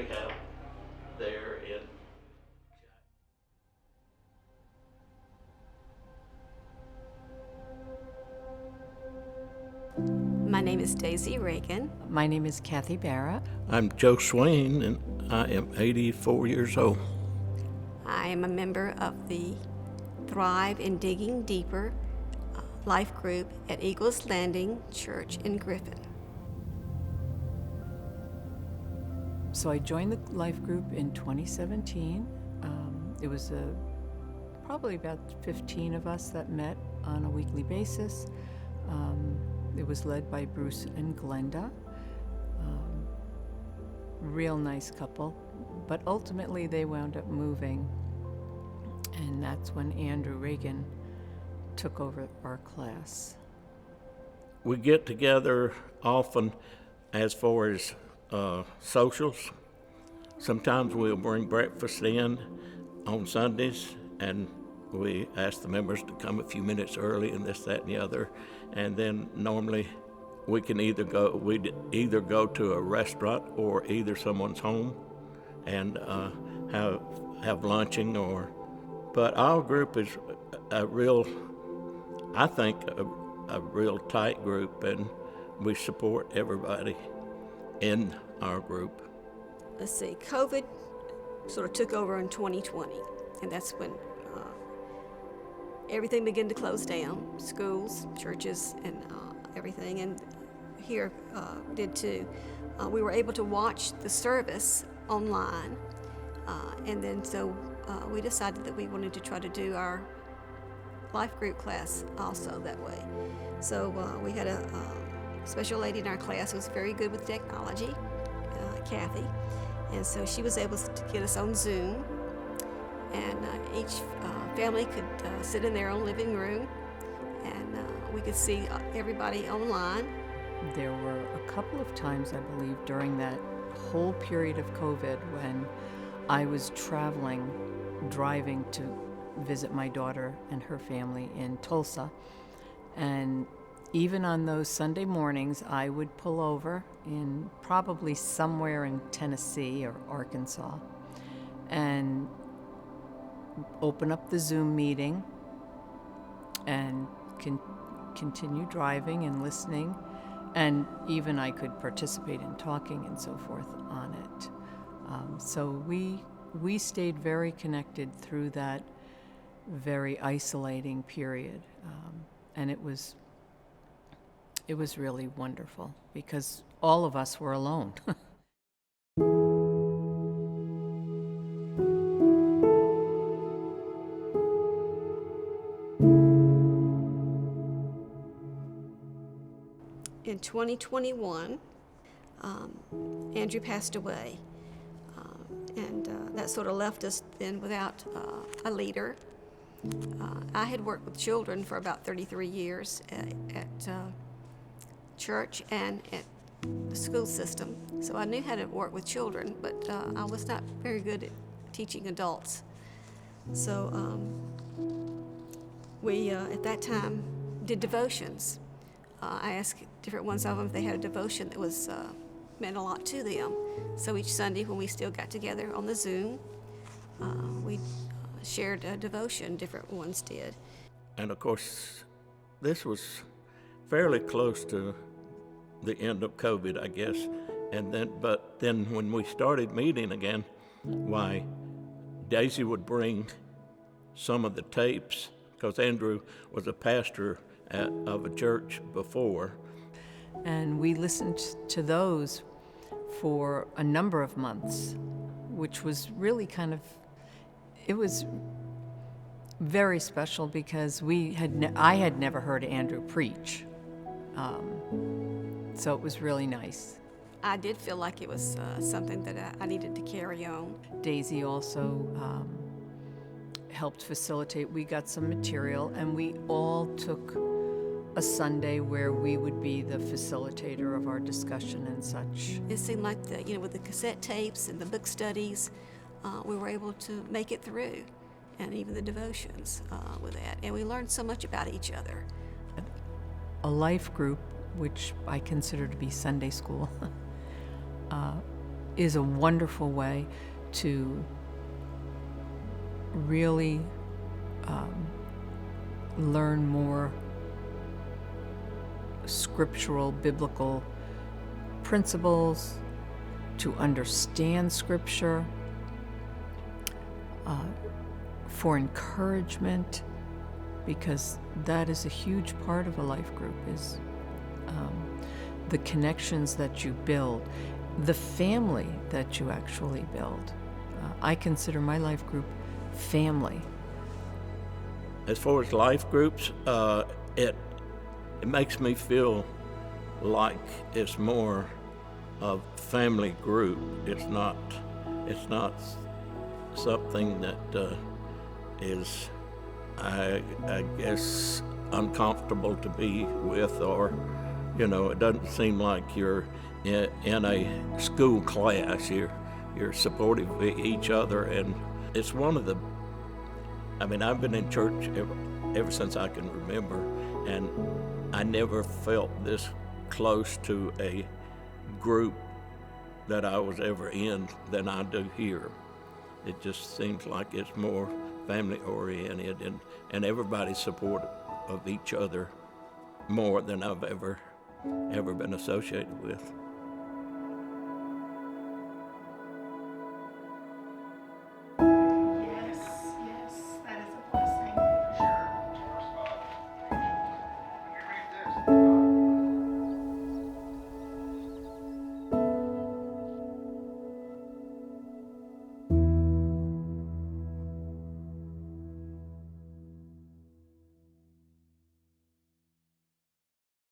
rehab there in. My name is Daisy Reagan. My name is Kathy Barra. I'm Joe Swain, and I am 84 years old. I am a member of the Thrive in Digging Deeper Life Group at Eagles Landing Church in Griffin. So I joined the Life Group in 2017. It was probably about 15 of us that met on a weekly basis. It was led by Bruce and Glenda. Real nice couple, but ultimately they wound up moving, and that's when Andrew Reagan took over our class. We get together often as far as socials. Sometimes we'll bring breakfast in on Sundays, and we ask the members to come a few minutes early and this, that, and the other. And then normally we'd either go to a restaurant or either someone's home and have luncheon but our group is a real tight group, and we support everybody in our group. Let's see, COVID sort of took over in 2020, and that's when everything began to close down, schools, churches, and everything, and here did too. We were able to watch the service online, and then so we decided that we wanted to try to do our life group class also that way. So we had a special lady in our class who was very good with technology, Kathy, and so she was able to get us on Zoom, and each family could sit in their own living room, and we could see everybody online. There were a couple of times, I believe, during that whole period of COVID when I was driving to visit my daughter and her family in Tulsa. And even on those Sunday mornings, I would pull over in probably somewhere in Tennessee or Arkansas and open up the Zoom meeting and continue driving and listening. And even I could participate in talking and so forth on it. So we stayed very connected through that very isolating period, and it was really wonderful because all of us were alone. In 2021, Andrew passed away, and that sort of left us then without a leader. I had worked with children for about 33 years at church and at the school system, so I knew how to work with children, but I was not very good at teaching adults. So we, at that time, did devotions. I asked different ones of them if they had a devotion that was meant a lot to them. So each Sunday when we still got together on the Zoom, we shared a devotion, different ones did. And of course, this was fairly close to the end of COVID, I guess. But then when we started meeting again, why, Daisy would bring some of the tapes, because Andrew was a pastor of a church before. And we listened to those for a number of months, which was really it was very special because I had never heard Andrew preach. So it was really nice. I did feel like it was something that I needed to carry on. Daisy also helped facilitate. We got some material, and we all took a Sunday where we would be the facilitator of our discussion and such. It seemed like with the cassette tapes and the book studies, we were able to make it through, and even the devotions with that. And we learned so much about each other. A life group, which I consider to be Sunday school, is a wonderful way to really learn more scriptural, biblical principles, to understand Scripture, for encouragement, because that is a huge part of a life group, is the connections that you build, the family that you actually build. I consider my life group family. As far as life groups, it makes me feel like it's more of family group. It's not something that is, I guess, uncomfortable to be with, or it doesn't seem like you're in a school class. You're supportive of each other, and it's one of the. I've been in church ever since I can remember, and I never felt this close to a group that I was ever in than I do here. It just seems like it's more family oriented, and everybody's supportive of each other more than I've ever been associated with.